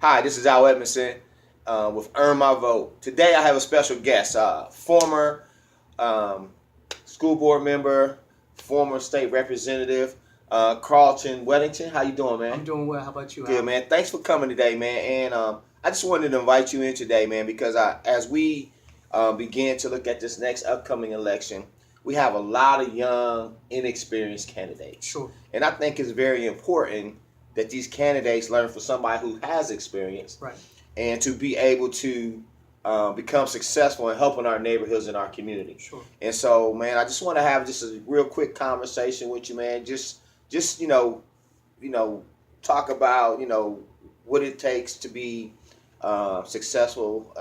Hi, this is Al Edmondson with Earn My Vote. Today I have a special guest, former um, school board member, former state representative, Carlton Weddington. How you doing, man? I'm doing well. How about you, Al? Good, man. Thanks for coming today, man. And I just wanted to invite you in today, man, because as we begin to look at this next upcoming election, we have a lot of young, inexperienced candidates. Sure. And I think it's very important that these candidates learn from somebody who has experience, right, and to be able to become successful in helping our neighborhoods and our community. Sure. And so, man, I just want to have just a real quick conversation with you, man. Just talk about what it takes to be successful.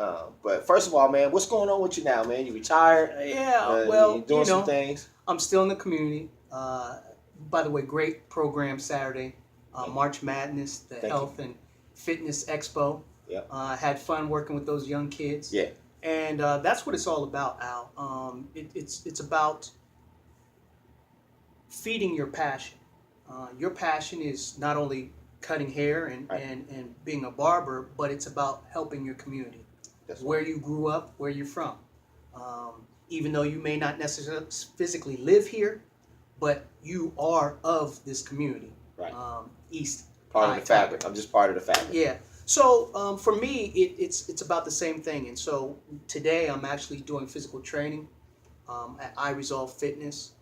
But first of all, man, what's going on with you now, man? You retired? Yeah. Well, you doing some things. I'm still in the community. By the way, great program Saturday. March Madness, the Health and Fitness Expo. Yeah. Had fun working with those young kids. Yeah. And that's what it's all about, Al. It's about feeding your passion. Your passion is not only cutting hair and being a barber, but it's about helping your community. That's where right. You grew up, where you're from. Even though you may not necessarily physically live here, but you are of this community. Right. East. Part of the fabric. I'm just part of the fabric. Yeah. So for me, it's about the same thing. And so today I'm actually doing physical training at iResolve Fitness.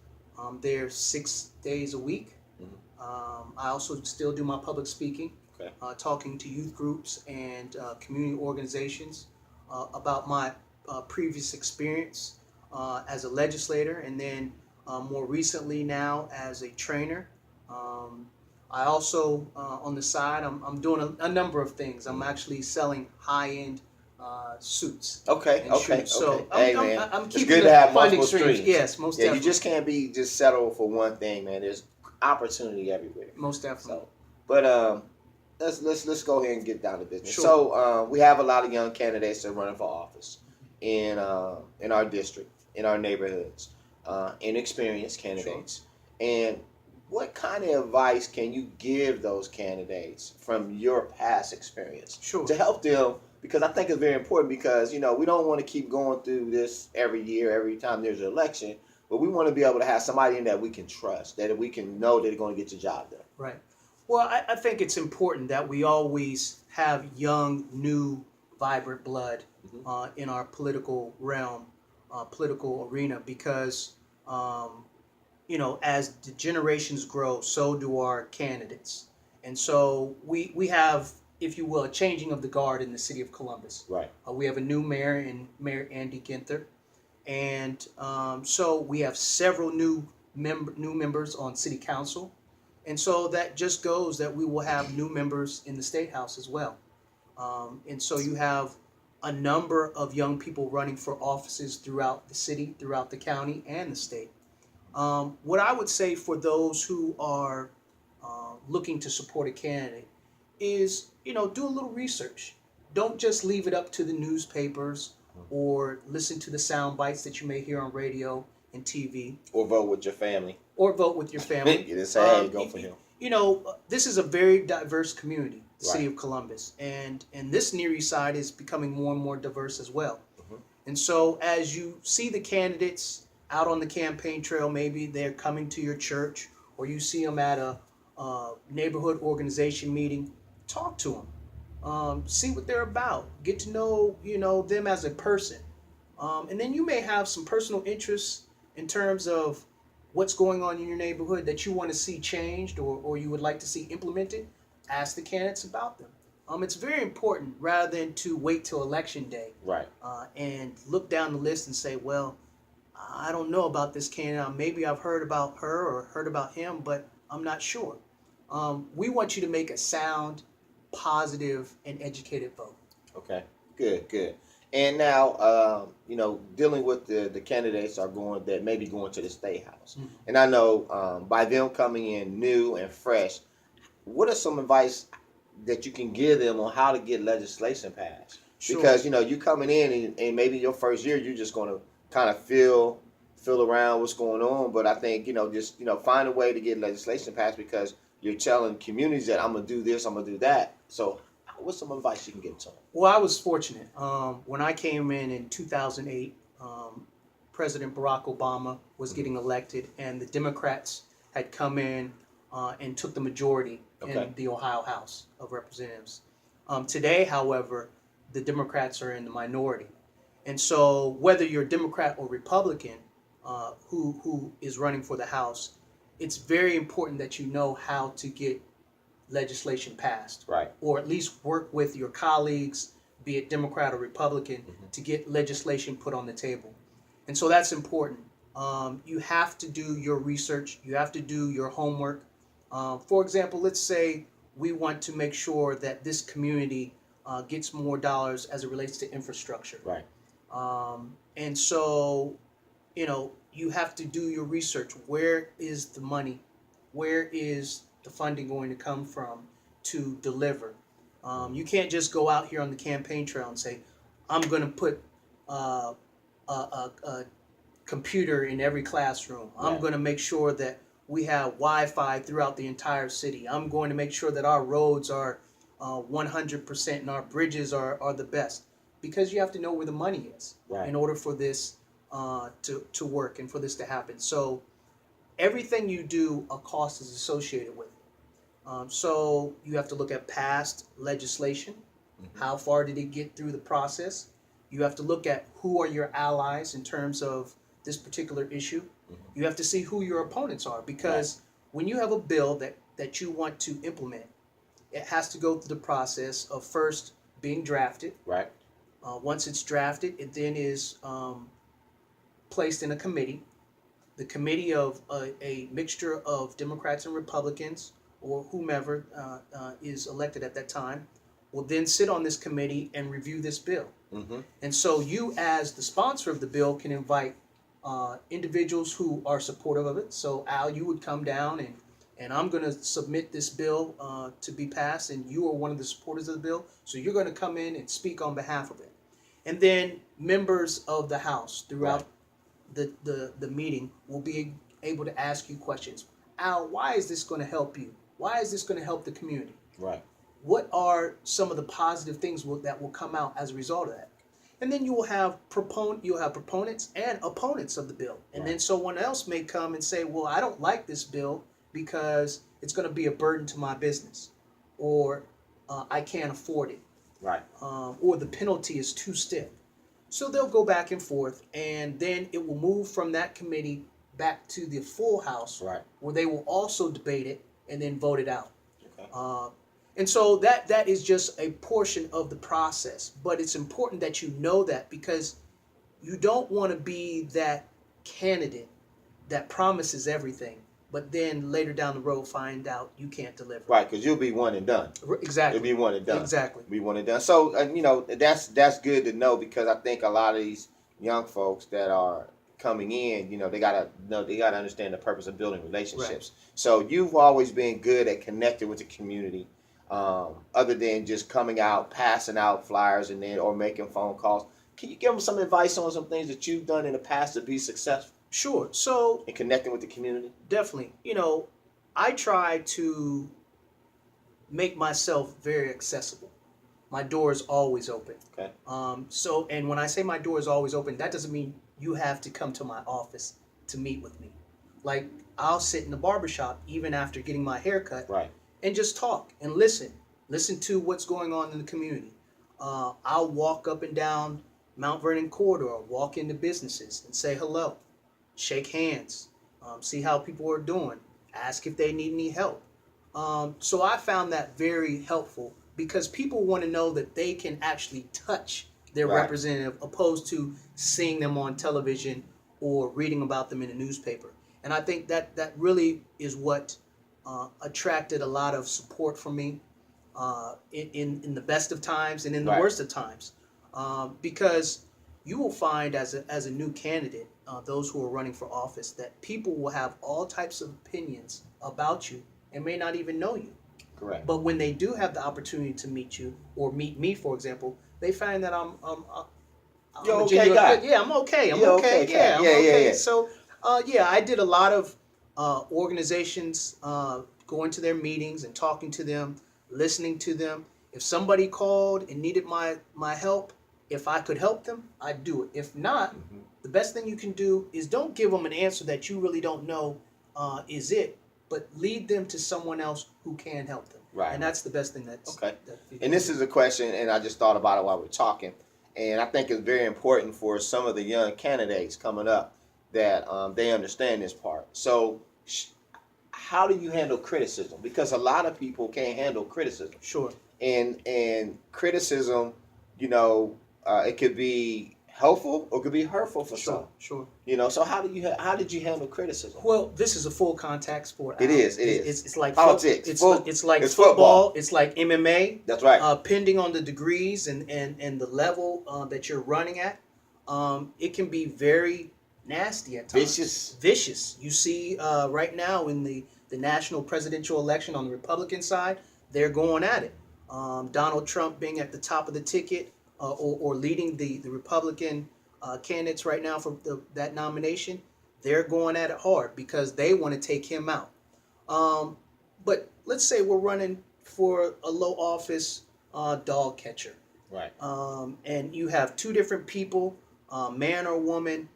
There 6 days a week. Mm-hmm. I also still do my public speaking, talking to youth groups and community organizations about my previous experience as a legislator, and then more recently now as a trainer. I also, on the side, I'm doing a number of things. I'm actually selling high-end suits. Okay. So hey, man, I'm keeping it's good the to have funding multiple streams. streams. Yes, most definitely. You just can't be just settled for one thing, man. There's opportunity everywhere. Most definitely. So, but let's go ahead and get down to business. Sure. So we have a lot of young candidates that are running for office in our district, in our neighborhoods, inexperienced candidates. Sure. And what kind of advice can you give those candidates from your past experience to help them? Because I think it's very important, because we don't want to keep going through this every year, every time there's an election, but we want to be able to have somebody in that we can trust, that we can know that they're going to get the job done. Right. Well, I think it's important that we always have young, new, vibrant blood in our political realm, political arena, because as the generations grow, so do our candidates. And so we have, if you will, a changing of the guard in the city of Columbus. Right. We have a new mayor, Mayor Andy Ginther. And so we have several new members on city council. And so that just goes that we will have new members in the State House as well. And so you have a number of young people running for offices throughout the city, throughout the county, and the state. What I would say for those who are looking to support a candidate is, do a little research. Don't just leave it up to the newspapers or listen to the sound bites that you may hear on radio and TV. Or vote with your family. You just say, hey, go for him. This is a very diverse community, the city of Columbus. And this Near East Side is becoming more and more diverse as well. Mm-hmm. And so as you see the candidates out on the campaign trail, maybe they're coming to your church, or you see them at a neighborhood organization meeting, talk to them. See what they're about. Get to know, them as a person. And then you may have some personal interests in terms of what's going on in your neighborhood that you want to see changed or you would like to see implemented. Ask the candidates about them. It's very important, rather than to wait till election day. Right. And look down the list and say, well, I don't know about this candidate. Maybe I've heard about her or heard about him, but I'm not sure. We want you to make a sound, positive, and educated vote. Okay, good. And now, dealing with the candidates that may be going to the State House. Mm-hmm. And I know by them coming in new and fresh, what are some advice that you can give them on how to get legislation passed? Sure. Because, you coming in and maybe your first year, you're just going to kind of feel around what's going on. But I think, find a way to get legislation passed, because you're telling communities that I'm going to do this, I'm going to do that. So What's some advice you can give to them? Well, I was fortunate. When I came in 2008, President Barack Obama was getting elected, and the Democrats had come in and took the majority in the Ohio House of Representatives. Today, however, the Democrats are in the minority. And so whether you're Democrat or Republican who is running for the House, it's very important that you know how to get legislation passed. Right. Or at least work with your colleagues, be it Democrat or Republican, to get legislation put on the table. And so that's important. You have to do your research. You have to do your homework. For example, let's say we want to make sure that this community gets more dollars as it relates to infrastructure. Right. And so, you have to do your research. Where is the money? Where is the funding going to come from to deliver? You can't just go out here on the campaign trail and say, I'm going to put a computer in every classroom. I'm going to make sure that we have Wi-Fi throughout the entire city. I'm going to make sure that our roads are 100% and our bridges are the best. Because you have to know where the money is in order for this to work and for this to happen. So everything you do, a cost is associated with it. So you have to look at past legislation. How far did it get through the process? You have to look at who are your allies in terms of this particular issue. You have to see who your opponents are, because when you have a bill that you want to implement, it has to go through the process of first being drafted. Right. Once it's drafted, it then is placed in a committee. The committee of a mixture of Democrats and Republicans, or whomever is elected at that time, will then sit on this committee and review this bill. And so you, as the sponsor of the bill, can invite individuals who are supportive of it. So Al, you would come down and I'm going to submit this bill to be passed, and you are one of the supporters of the bill. So you're going to come in and speak on behalf of it. And then members of the House throughout the meeting will be able to ask you questions. Al, why is this going to help you? Why is this going to help the community? Right. What are some of the positive things that will come out as a result of that? And then you will have proponents and opponents of the bill. And then someone else may come and say, well, I don't like this bill because it's going to be a burden to my business, or I can't afford it. Right. Or the penalty is too stiff. So they'll go back and forth, and then it will move from that committee back to the full House, where they will also debate it and then vote it out. Okay. And so that is just a portion of the process. But it's important that you know that, because you don't want to be that candidate that promises everything, but then later down the road find out you can't deliver. Right, because you'll be one and done. Exactly. You'll be one and done. Exactly. Be one and done. So, that's good to know, because I think a lot of these young folks that are coming in, they gotta understand the purpose of building relationships. Right. So you've always been good at connecting with the community, other than just coming out, passing out flyers or making phone calls. Can you give them some advice on some things that you've done in the past to be successful? Sure. So, in connecting with the community? Definitely. I try to make myself very accessible. My door is always open. Okay. And when I say my door is always open, that doesn't mean you have to come to my office to meet with me. Like, I'll sit in the barbershop even after getting my hair cut. Right. And just talk and listen to what's going on in the community. I'll walk up and down Mount Vernon corridor, walk into businesses and say hello, shake hands, see how people are doing, ask if they need any help. So I found that very helpful, because people want to know that they can actually touch their representative, opposed to seeing them on television or reading about them in a newspaper. And I think that really is what attracted a lot of support from me in the best of times and in the worst of times, because you will find as a new candidate, those who are running for office, that people will have all types of opinions about you and may not even know you. Correct. But when they do have the opportunity to meet you, or meet me, for example, they find that I'm You're okay guy. Yeah, I'm okay. I'm okay. Yeah, I'm okay. Yeah. So, I did a lot of organizations, going to their meetings and talking to them, listening to them, If somebody called and needed my help, if I could help them, I'd do it. If not, the best thing you can do is don't give them an answer that you really don't know is it, but lead them to someone else who can help them. Right. And that's the best thing that's okay. And this is a question, and I just thought about it while we're talking, and I think it's very important for some of the young candidates coming up that they understand this part. So how do you handle criticism? Because a lot of people can't handle criticism. Sure. And criticism, it could be helpful or it could be hurtful for some. Sure. So how did you handle criticism? Well, this is a full contact sport. It is. It's like politics. It's like football. It's like MMA. That's right. Depending on the degrees and the level that you're running at, it can be very nasty at times. Vicious. You see right now in the national presidential election on the Republican side, they're going at it. Donald Trump being at the top of the ticket or leading the Republican candidates right now for that nomination, they're going at it hard because they want to take him out. But let's say we're running for a low office dog catcher. Right. And you have two different people, man or woman,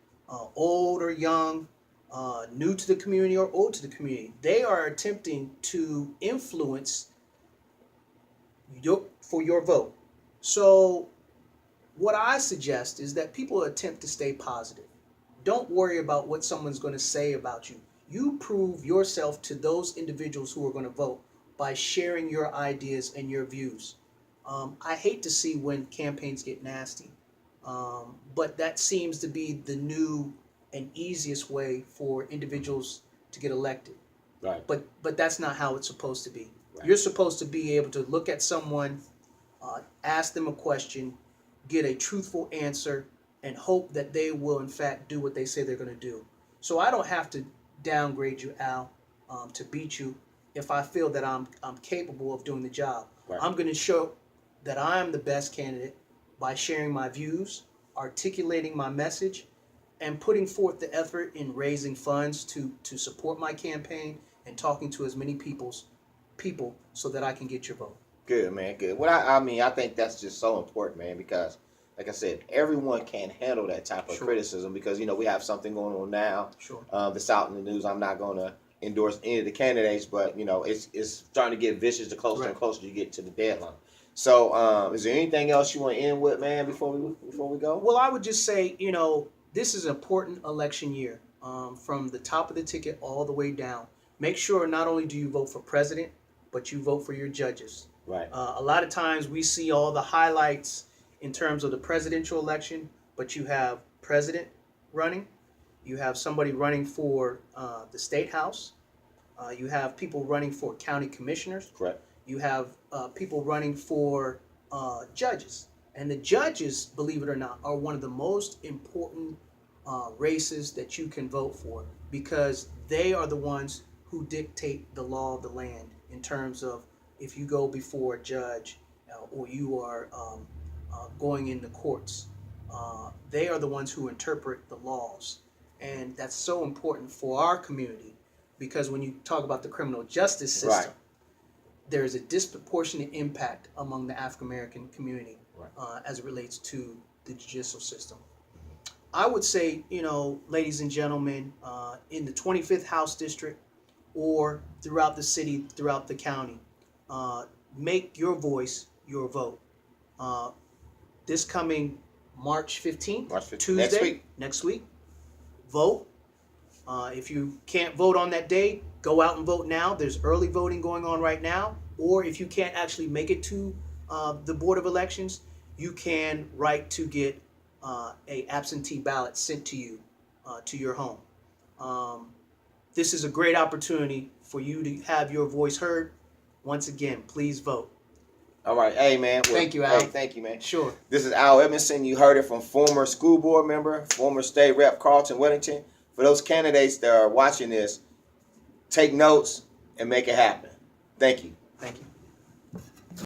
old or young, new to the community or old to the community. They are attempting to influence for your vote. So what I suggest is that people attempt to stay positive. Don't worry about what someone's going to say about you. You prove yourself to those individuals who are going to vote by sharing your ideas and your views. I hate to see when campaigns get nasty, but that seems to be the new and easiest way for individuals to get elected. Right. But that's not how it's supposed to be. Right. You're supposed to be able to look at someone, ask them a question, get a truthful answer, and hope that they will in fact do what they say they're going to do. So I don't have to downgrade you, Al, to beat you if I feel that I'm capable of doing the job. Right. I'm going to show that I am the best candidate by sharing my views, articulating my message, and putting forth the effort in raising funds to support my campaign and talking to as many people so that I can get your vote. Good, man. Good. Well, I think that's just so important, man, because like I said, everyone can't handle that type of criticism because, we have something going on now. Sure. That's out in the news. I'm not going to endorse any of the candidates, but, it's starting to get vicious the closer and closer you get to the deadline. So is there anything else you want to end with, man, before we go? Well, I would just say, this is an important election year from the top of the ticket all the way down. Make sure not only do you vote for president, but you vote for your judges. Right. A lot of times we see all the highlights in terms of the presidential election, but you have president running, you have somebody running for the state house, you have people running for county commissioners. Correct. You have people running for judges. And the judges, believe it or not, are one of the most important races that you can vote for because they are the ones who dictate the law of the land in terms of if you go before a judge or you are going in the courts. They are the ones who interpret the laws. And that's so important for our community because when you talk about the criminal justice system, there is a disproportionate impact among the African American community as it relates to the judicial system. I would say, ladies and gentlemen, in the 25th House District or throughout the city, throughout the county, make your voice your vote. This coming March 15th, Tuesday, next week, vote. If you can't vote on that day, go out and vote now. There's early voting going on right now. Or if you can't actually make it to the Board of Elections, you can write to get a absentee ballot sent to you to your home. This is a great opportunity for you to have your voice heard. Once again, please vote. All right. Hey, man. Well, thank you, Al. Hey, thank you, man. Sure. This is Al Edmondson. You heard it from former school board member, former State Rep Carlton Weddington. For those candidates that are watching this, take notes and make it happen. Thank you. Thank you.